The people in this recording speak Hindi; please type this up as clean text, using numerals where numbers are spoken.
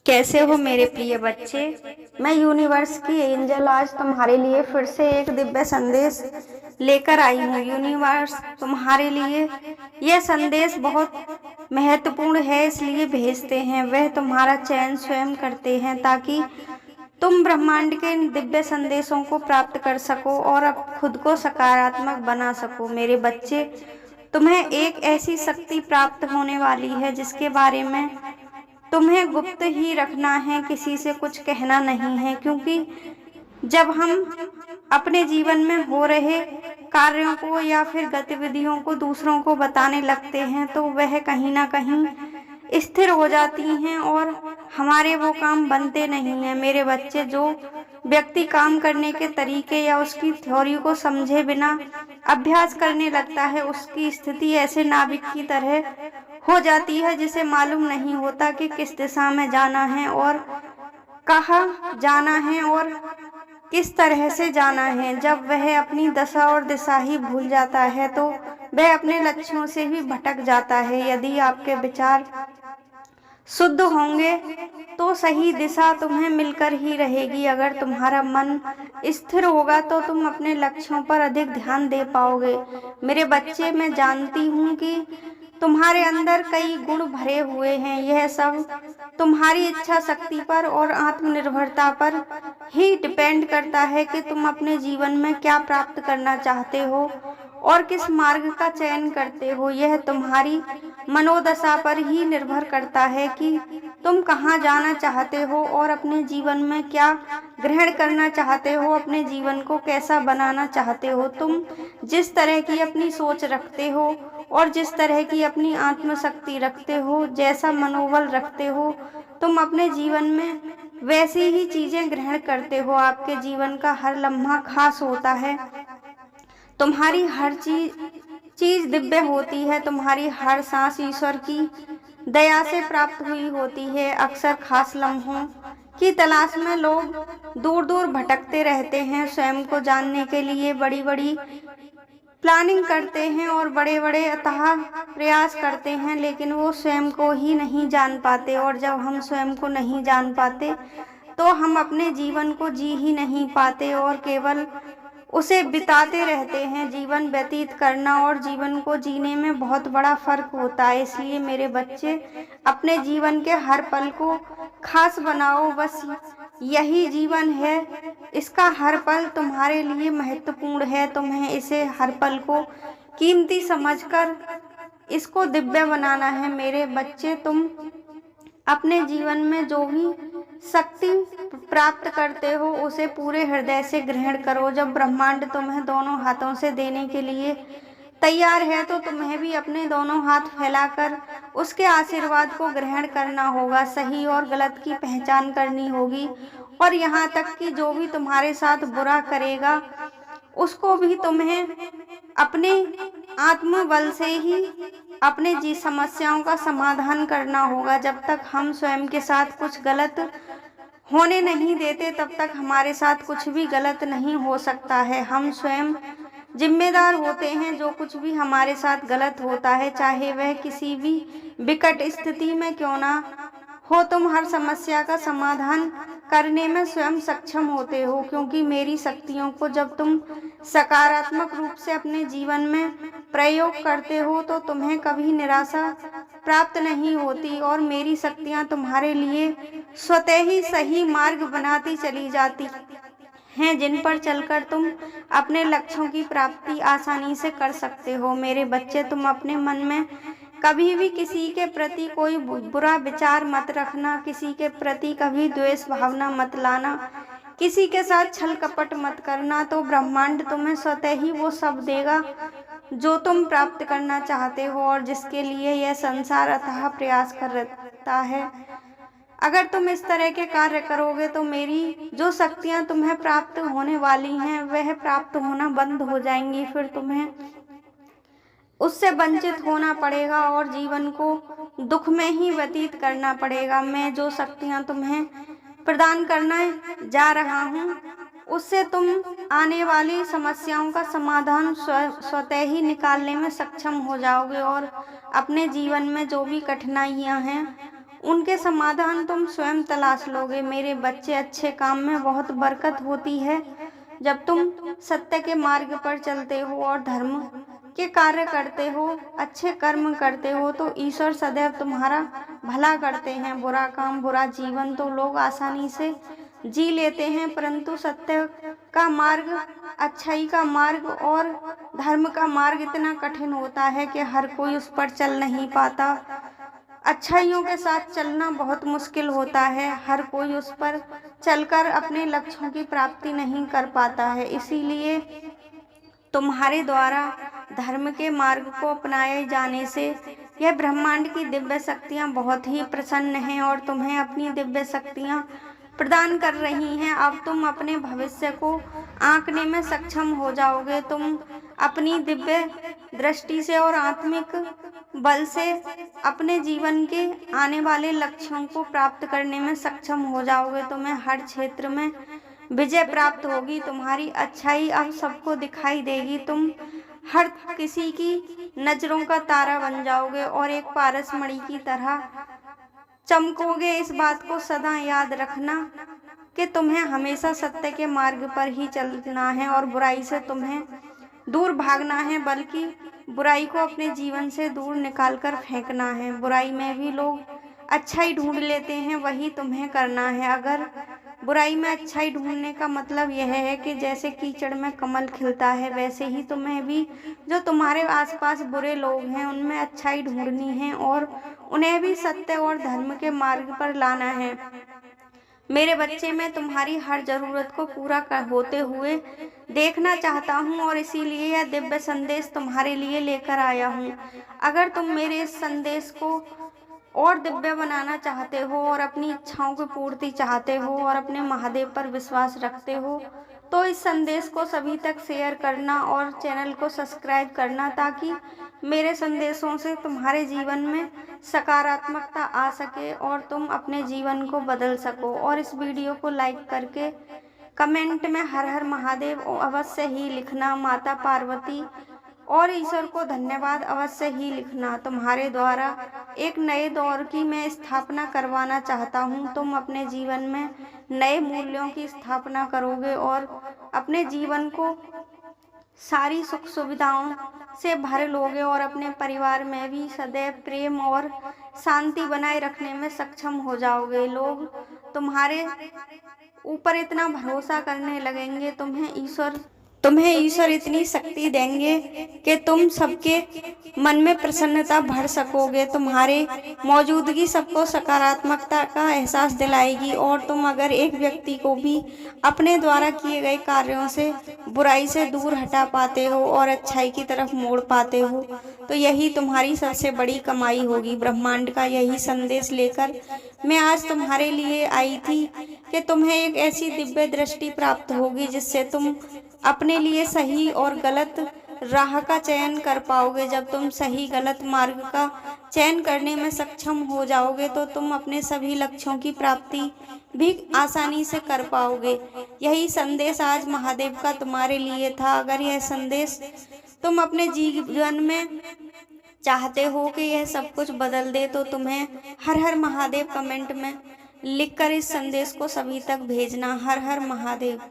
कैसे हो मेरे प्रिय बच्चे। मैं यूनिवर्स की एंजल आज तुम्हारे लिए फिर से एक दिव्य संदेश लेकर आई हूँ। यूनिवर्स तुम्हारे लिए यह संदेश बहुत महत्वपूर्ण है, इसलिए भेजते हैं। वह तुम्हारा चयन स्वयं करते हैं ताकि तुम ब्रह्मांड के इन दिव्य संदेशों को प्राप्त कर सको और अब खुद को सकारात्मक बना सको। मेरे बच्चे, तुम्हें एक ऐसी शक्ति प्राप्त होने वाली है जिसके बारे में तुम्हें गुप्त ही रखना है, किसी से कुछ कहना नहीं है, क्योंकि जब हम अपने जीवन में हो रहे कार्यों को या फिर गतिविधियों को दूसरों को बताने लगते हैं तो वह कहीं ना कहीं स्थिर हो जाती हैं और हमारे वो काम बनते नहीं हैं। मेरे बच्चे, जो व्यक्ति काम करने के तरीके या उसकी थ्योरी को समझे बिना अभ्यास करने लगता है, उसकी स्थिति ऐसे नाविक की तरह हो जाती है जिसे मालूम नहीं होता कि किस दिशा में जाना है और कहाँ जाना है और किस तरह से जाना है। जब वह अपनी दशा और दिशा ही भूल जाता है तो वह अपने लक्ष्यों से ही भटक जाता है। यदि आपके विचार शुद्ध होंगे तो सही दिशा तुम्हें मिलकर ही रहेगी। अगर तुम्हारा मन स्थिर होगा तो तुम अपने लक्ष्यों पर अधिक ध्यान दे पाओगे। मेरे बच्चे, मैं जानती हूँ कि तुम्हारे अंदर कई गुण भरे हुए हैं। यह सब तुम्हारी इच्छा शक्ति पर और आत्मनिर्भरता पर ही डिपेंड करता है कि तुम अपने जीवन में क्या प्राप्त करना चाहते हो और किस मार्ग का चयन करते हो। यह तुम्हारी मनोदशा पर ही निर्भर करता है कि तुम कहाँ जाना चाहते हो और अपने जीवन में क्या ग्रहण करना चाहते हो, अपने जीवन को कैसा बनाना चाहते हो। तुम जिस तरह की अपनी सोच रखते हो और जिस तरह की अपनी आत्मशक्ति रखते हो, जैसा मनोबल रखते हो, तुम अपने जीवन में वैसी ही चीजें ग्रहण करते हो। आपके जीवन का हर लम्हा खास होता है, तुम्हारी हर चीज दिव्य होती है, तुम्हारी हर सांस ईश्वर की दया से प्राप्त हुई होती है। अक्सर खास लम्हों की तलाश में लोग दूर दूर भटकते रहते हैं, स्वयं को जानने के लिए बड़ी बड़ी प्लानिंग करते हैं और बड़े बड़े अथाह प्रयास करते हैं, लेकिन वो स्वयं को ही नहीं जान पाते। और जब हम स्वयं को नहीं जान पाते तो हम अपने जीवन को जी ही नहीं पाते और केवल उसे बिताते रहते हैं। जीवन व्यतीत करना और जीवन को जीने में बहुत बड़ा फर्क होता है। इसलिए मेरे बच्चे, अपने जीवन के हर पल को खास बनाओ। बस यही जीवन है, इसका हर पल तुम्हारे लिए महत्वपूर्ण है। तुम्हें इसे हर पल को कीमती समझकर इसको दिव्य बनाना है। मेरे बच्चे, तुम अपने जीवन में जो भी शक्ति प्राप्त करते हो उसे पूरे हृदय से ग्रहण करो। जब ब्रह्मांड तुम्हें दोनों हाथों से देने के लिए तैयार है तो तुम्हें भी अपने दोनों हाथ फैलाकर उसके आशीर्वाद को ग्रहण करना होगा। सही और गलत की पहचान करनी होगी और यहाँ तक कि जो भी तुम्हारे साथ बुरा करेगा उसको भी तुम्हें अपने आत्मबल से ही अपने समस्याओं का समाधान करना होगा। जब तक हम स्वयं के साथ कुछ गलत होने नहीं देते तब तक हमारे साथ कुछ भी गलत नहीं हो सकता है। हम स्वयं जिम्मेदार होते हैं जो कुछ भी हमारे साथ गलत होता है, चाहे वह किसी भी विकट स्थिति में क्यों ना हो। तुम हर समस्या का समाधान करने में स्वयं सक्षम होते हो, क्योंकि मेरी शक्तियों को जब तुम सकारात्मक रूप से अपने जीवन में प्रयोग करते हो तो तुम्हें कभी निराशा प्राप्त नहीं होती और मेरी शक्तियाँ तुम्हारे लिए स्वतः ही सही मार्ग बनाती चली जाती हैं, जिन पर चलकर तुम अपने लक्ष्यों की प्राप्ति आसानी से कर सकते हो। मेरे बच्चे, तुम अपने मन में कभी भी किसी के प्रति कोई बुरा विचार मत रखना, किसी के प्रति कभी द्वेष भावना मत लाना, किसी के साथ छल कपट मत करना, तो ब्रह्मांड तुम्हें स्वतः ही वो सब देगा जो तुम प्राप्त करना चाहते हो और जिसके लिए यह संसार अथाह प्रयास करता है। अगर तुम इस तरह के कार्य करोगे तो मेरी जो शक्तियाँ तुम्हें प्राप्त होने वाली हैं वह प्राप्त होना बंद हो जाएंगी। फिर तुम्हें उससे वंचित होना पड़ेगा और जीवन को दुख में ही व्यतीत करना पड़ेगा। मैं जो शक्तियाँ तुम्हें प्रदान करना जा रहा हूँ उससे तुम आने वाली समस्याओं का समाधान स्वतः ही निकालने में सक्षम हो जाओगे और अपने जीवन में जो भी कठिनाइयाँ हैं उनके समाधान तुम स्वयं तलाश लोगे। मेरे बच्चे, अच्छे काम में बहुत बरकत होती है। जब तुम सत्य के मार्ग पर चलते हो और धर्म के कार्य करते हो, अच्छे कर्म करते हो, तो ईश्वर सदैव तुम्हारा भला करते हैं। बुरा काम, बुरा जीवन तो लोग आसानी से जी लेते हैं, परंतु सत्य का मार्ग, अच्छाई का मार्ग और धर्म का मार्ग इतना कठिन होता है कि हर कोई उस पर चल नहीं पाता। अच्छाइयों के साथ चलना बहुत मुश्किल होता है, हर कोई उस पर चलकर अपने लक्ष्यों की प्राप्ति नहीं कर पाता है। इसीलिए तुम्हारे द्वारा धर्म के मार्ग को अपनाए जाने से यह ब्रह्मांड की दिव्य शक्तियाँ बहुत ही प्रसन्न हैं और तुम्हें अपनी दिव्य शक्तियाँ प्रदान कर रही हैं। अब तुम अपने भविष्य को आंकने में सक्षम हो जाओगे। तुम अपनी दिव्य दृष्टि से और आत्मिक बल से अपने जीवन के आने वाले लक्ष्यों को प्राप्त करने में सक्षम हो जाओगे। तुम्हें हर क्षेत्र में विजय प्राप्त होगी। तुम्हारी अच्छाई अब सबको दिखाई देगी। तुम हर किसी की नजरों का तारा बन जाओगे और एक पारसमणि की तरह चमकोगे। इस बात को सदा याद रखना कि तुम्हें हमेशा सत्य के मार्ग पर ही चलना है और बुराई से तुम्हें दूर भागना है, बल्कि बुराई को अपने जीवन से दूर निकालकर फेंकना है। बुराई में भी लोग अच्छाई ढूंढ लेते हैं, वही तुम्हें करना है। अगर बुराई में अच्छाई ढूंढने का मतलब यह है कि जैसे कीचड़ में कमल खिलता है, वैसे ही तुम्हें भी जो तुम्हारे आसपास बुरे लोग हैं उनमें अच्छाई ढूंढनी है और उन्हें भी सत्य और धर्म के मार्ग पर लाना है। मेरे बच्चे, मैं तुम्हारी हर जरूरत को पूरा होते हुए देखना चाहता हूँ और इसीलिए यह दिव्य संदेश तुम्हारे लिए लेकर आया हूँ। अगर तुम मेरे इस संदेश को और दिव्य बनाना चाहते हो और अपनी इच्छाओं की पूर्ति चाहते हो और अपने महादेव पर विश्वास रखते हो, तो इस संदेश को सभी तक शेयर करना और चैनल को सब्सक्राइब करना, ताकि मेरे संदेशों से तुम्हारे जीवन में सकारात्मकता आ सके और तुम अपने जीवन को बदल सको। और इस वीडियो को लाइक करके कमेंट में हर हर महादेव अवश्य ही लिखना। माता पार्वती और ईश्वर को धन्यवाद अवश्य ही लिखना। तुम्हारे द्वारा एक नए दौर की मैं स्थापना करवाना चाहता हूँ। तुम अपने जीवन में नए मूल्यों की स्थापना करोगे और अपने जीवन को सारी सुख सुविधाओं से भर लोगे और अपने परिवार में भी सदैव प्रेम और शांति बनाए रखने में सक्षम हो जाओगे। लोग तुम्हारे ऊपर इतना भरोसा करने लगेंगे, तुम्हें ईश्वर इतनी शक्ति देंगे कि तुम सबके मन में प्रसन्नता भर सकोगे। तुम्हारे मौजूदगी सबको सकारात्मकता का एहसास दिलाएगी और तुम अगर एक व्यक्ति को भी अपने द्वारा किए गए कार्यों से, बुराई से दूर हटा पाते हो और अच्छाई की तरफ मोड़ पाते हो, तो यही तुम्हारी सबसे बड़ी कमाई होगी। ब्रह्मांड का यही संदेश लेकर मैं आज तुम्हारे लिए आई थी कि तुम्हें एक ऐसी दिव्य दृष्टि प्राप्त होगी जिससे तुम अपने लिए सही और गलत राह का चयन कर पाओगे। जब तुम सही गलत मार्ग का चयन करने में सक्षम हो जाओगे तो तुम अपने सभी लक्ष्यों की प्राप्ति भी आसानी से कर पाओगे। यही संदेश आज महादेव का तुम्हारे लिए था। अगर यह संदेश तुम अपने जीवन में चाहते हो कि यह सब कुछ बदल दे, तो तुम्हें हर हर महादेव कमेंट में लिखकर इस संदेश को सभी तक भेजना। हर हर महादेव।